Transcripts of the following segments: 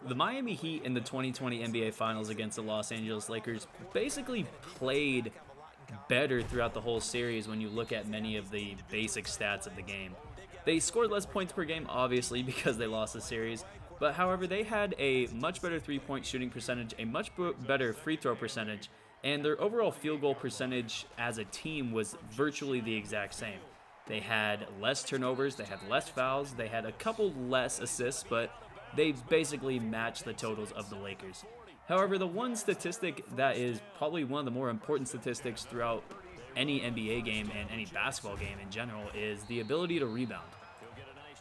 The Miami Heat in the 2020 NBA Finals against the Los Angeles Lakers basically played better throughout the whole series when you look at many of the basic stats of the game. They scored less points per game, obviously, because they lost the series, but however, they had a much better three-point shooting percentage, a much better free throw percentage, and their overall field goal percentage as a team was virtually the exact same. They had less turnovers, they had less fouls, they had a couple less assists, but they basically matched the totals of the Lakers. However, the one statistic that is probably one of the more important statistics throughout any NBA game and any basketball game in general is the ability to rebound.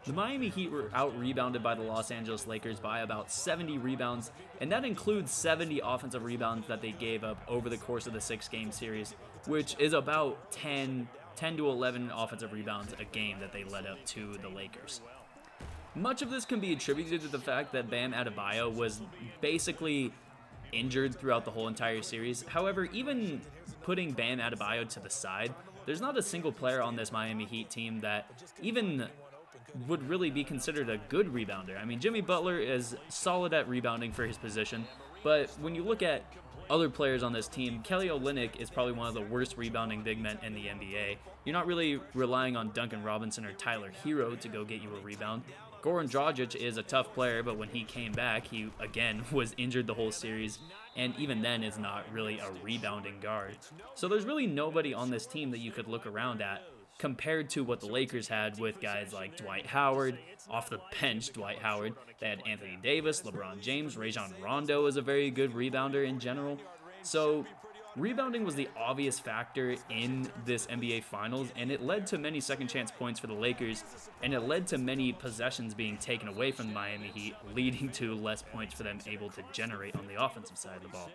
The Miami Heat were out-rebounded by the Los Angeles Lakers by about 70 rebounds, and that includes 70 offensive rebounds that they gave up over the course of the six-game series, which is about 10 to 11 offensive rebounds a game that they led up to the Lakers. Much of this can be attributed to the fact that Bam Adebayo was basically injured throughout the whole entire series. However, even putting Bam Adebayo to the side, there's not a single player on this Miami Heat team that even would really be considered a good rebounder. I mean, Jimmy Butler is solid at rebounding for his position, but when you look at other players on this team, Kelly Olynyk is probably one of the worst rebounding big men in the NBA. You're not really relying on Duncan Robinson or Tyler Hero to go get you a rebound. Goran Dragic is a tough player, but when he came back, he again was injured the whole series, and even then is not really a rebounding guard. So there's really nobody on this team that you could look around at compared to what the Lakers had with guys like Dwight Howard, off the bench Dwight Howard. They had Anthony Davis, LeBron James, Rajon Rondo is a very good rebounder in general. So rebounding was the obvious factor in this NBA Finals, and it led to many second chance points for the Lakers, and it led to many possessions being taken away from the Miami Heat, leading to less points for them able to generate on the offensive side of the ball.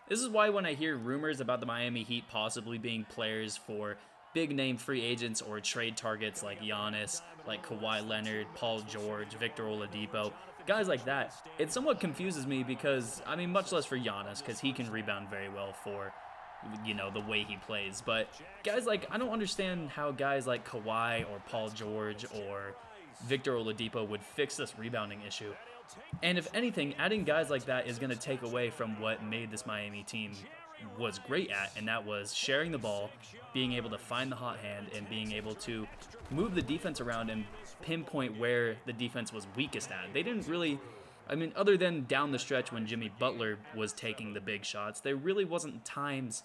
This is why when I hear rumors about the Miami Heat possibly being players for big-name free agents or trade targets like Giannis, like Kawhi Leonard, Paul George, Victor Oladipo, guys like that, it somewhat confuses me because, I mean, much less for Giannis because he can rebound very well for, the way he plays. But guys like, I don't understand how guys like Kawhi or Paul George or Victor Oladipo would fix this rebounding issue. And if anything, adding guys like that is going to take away from what made this Miami team was great at, and that was sharing the ball, being able to find the hot hand, and being able to move the defense around and pinpoint where the defense was weakest at. They didn't really, other than down the stretch when Jimmy Butler was taking the big shots, there really wasn't times,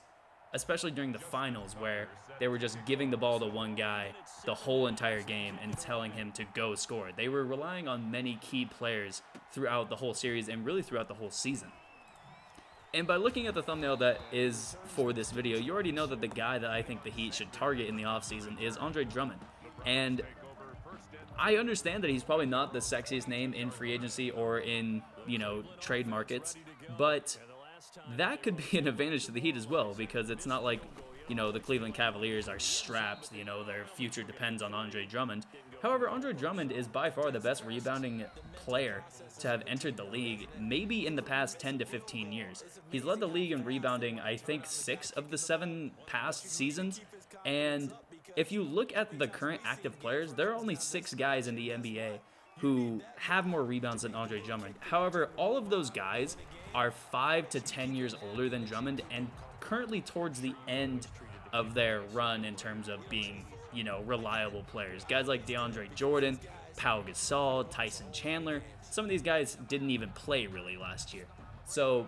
especially during the finals, where they were just giving the ball to one guy the whole entire game and telling him to go score. They were relying on many key players throughout the whole series and really throughout the whole season. And by looking at the thumbnail that is for this video, you already know that the guy that I think the Heat should target in the offseason is Andre Drummond. And I understand that he's probably not the sexiest name in free agency or in, trade markets, but that could be an advantage to the Heat as well, because it's not like, the Cleveland Cavaliers are strapped, their future depends on Andre Drummond. However, Andre Drummond is by far the best rebounding player to have entered the league, maybe in the past 10 to 15 years. He's led the league in rebounding, I think, 6 of the 7 past seasons, and if you look at the current active players, there are only 6 guys in the NBA who have more rebounds than Andre Drummond. However, all of those guys are 5 to 10 years older than Drummond and currently towards the end of their run in terms of being, reliable players. Guys like DeAndre Jordan, Pau Gasol, Tyson Chandler, some of these guys didn't even play really last year. So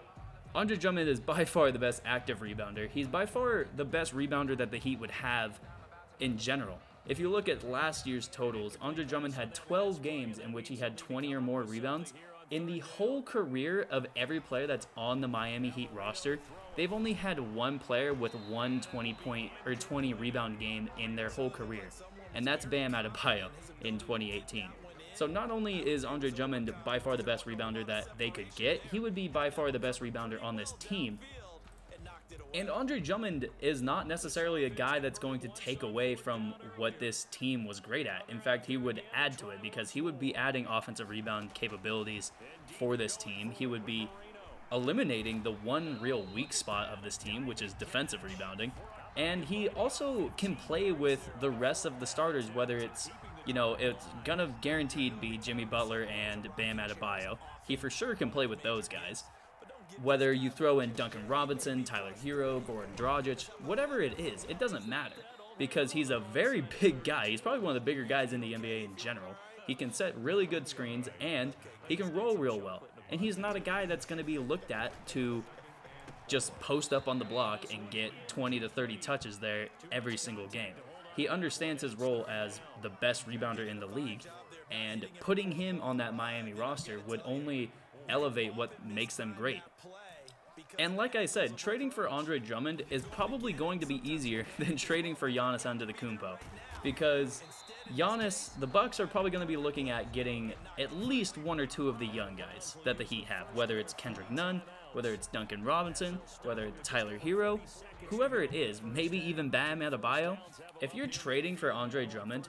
Andre Drummond is by far the best active rebounder. He's by far the best rebounder that the Heat would have in general. If you look at last year's totals, Andre Drummond had 12 games in which he had 20 or more rebounds. In the whole career of every player that's on the Miami Heat roster, they've only had one player with one 20-point or 20 rebound game in their whole career, and that's Bam Adebayo in 2018. So not only is Andre Drummond by far the best rebounder that they could get, he would be by far the best rebounder on this team. And Andre Drummond is not necessarily a guy that's going to take away from what this team was great at. In fact, he would add to it because he would be adding offensive rebound capabilities for this team. He would be eliminating the one real weak spot of this team, which is defensive rebounding. And he also can play with the rest of the starters, whether it's, it's gonna guaranteed be Jimmy Butler and Bam Adebayo. He for sure can play with those guys. Whether you throw in Duncan Robinson, Tyler Hero, Goran Dragic, whatever it is, it doesn't matter. Because he's a very big guy. He's probably one of the bigger guys in the NBA in general. He can set really good screens, and he can roll real well. And he's not a guy that's going to be looked at to just post up on the block and get 20 to 30 touches there every single game. He understands his role as the best rebounder in the league, and putting him on that Miami roster would only elevate what makes them great. And like I said, trading for Andre Drummond is probably going to be easier than trading for Giannis Antetokounmpo, because Giannis, the Bucks are probably going to be looking at getting at least one or two of the young guys that the Heat have, whether it's Kendrick Nunn, whether it's Duncan Robinson, whether it's Tyler Hero, whoever it is, maybe even Bam Adebayo. If you're trading for Andre Drummond,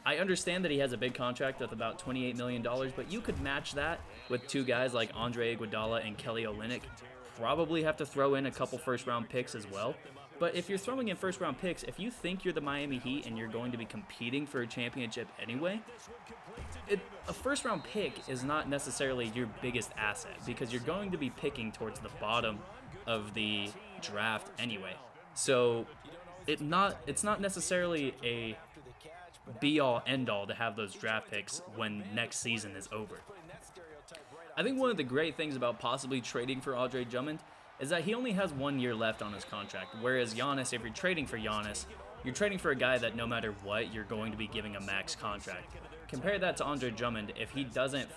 I understand that he has a big contract with about $28 million, but you could match that with two guys like Andre Iguodala and Kelly Olynyk. Probably have to throw in a couple first-round picks as well. But if you're throwing in first-round picks, if you think you're the Miami Heat and you're going to be competing for a championship anyway, a first-round pick is not necessarily your biggest asset, because you're going to be picking towards the bottom of the draft anyway. So it's not necessarily a be-all, end-all to have those draft picks when next season is over. I think one of the great things about possibly trading for Andre Drummond is that he only has 1 year left on his contract, whereas Giannis, if you're trading for Giannis, you're trading for a guy that no matter what, you're going to be giving a max contract. Compare that to Andre Drummond. If he doesn't,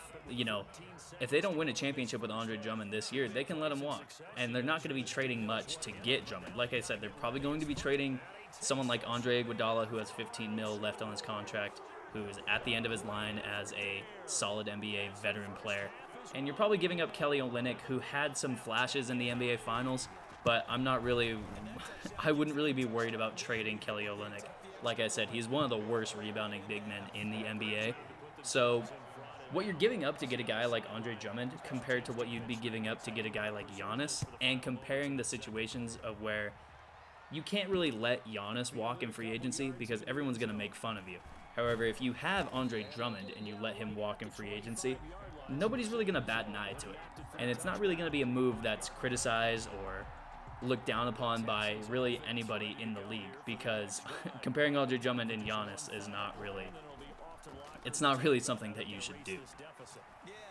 if they don't win a championship with Andre Drummond this year, they can let him walk, and they're not going to be trading much to get Drummond. Like I said, they're probably going to be trading someone like Andre Iguodala, who has 15 mil left on his contract, who is at the end of his line as a solid NBA veteran player. And you're probably giving up Kelly Olynyk, who had some flashes in the NBA Finals, but I wouldn't really be worried about trading Kelly Olynyk. Like I said, he's one of the worst rebounding big men in the NBA. So what you're giving up to get a guy like Andre Drummond compared to what you'd be giving up to get a guy like Giannis, and comparing the situations of where you can't really let Giannis walk in free agency because everyone's going to make fun of you. However, if you have Andre Drummond and you let him walk in free agency, nobody's really going to bat an eye to it. And it's not really going to be a move that's criticized or looked down upon by really anybody in the league, because comparing Andre Drummond and Giannis is not really something that you should do.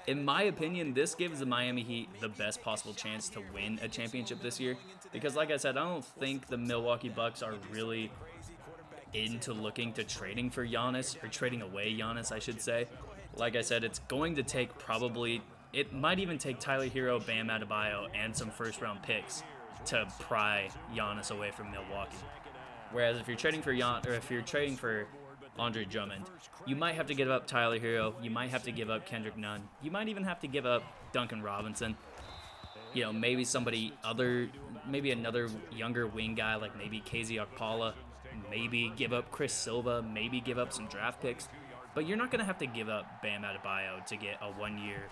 In my opinion, this gives the Miami Heat the best possible chance to win a championship this year, because like I said, I don't think the Milwaukee Bucks are really into looking to trading for Giannis, or trading away Giannis, I should say. Like I said, it's going to take it might even take Tyler Hero, Bam Adebayo, and some first-round picks to pry Giannis away from Milwaukee. Whereas if you're trading for Andre Drummond, you might have to give up Tyler Hero, you might have to give up Kendrick Nunn, you might even have to give up Duncan Robinson. Maybe maybe another younger wing guy, like maybe KZ Okpala, maybe give up Chris Silva, maybe give up some draft picks. But you're not going to have to give up Bam Adebayo to get a 1 year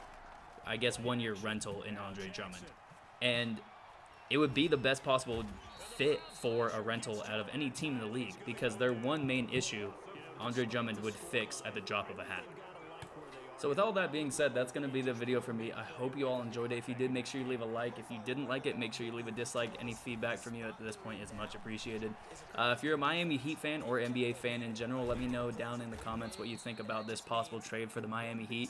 rental in Andre Drummond. And it would be the best possible fit for a rental out of any team in the league, because their one main issue, Andre Drummond would fix at the drop of a hat. So with all that being said, that's going to be the video for me. I hope you all enjoyed it. If you did, make sure you leave a like. If you didn't like it, make sure you leave a dislike. Any feedback from you at this point is much appreciated. If you're a Miami Heat fan or NBA fan in general, let me know down in the comments what you think about this possible trade for the Miami Heat.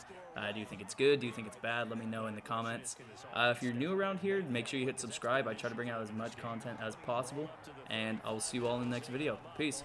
Do you think it's good? Do you think it's bad? Let me know in the comments. If you're new around here, make sure you hit subscribe. I try to bring out as much content as possible, and I will see you all in the next video. Peace.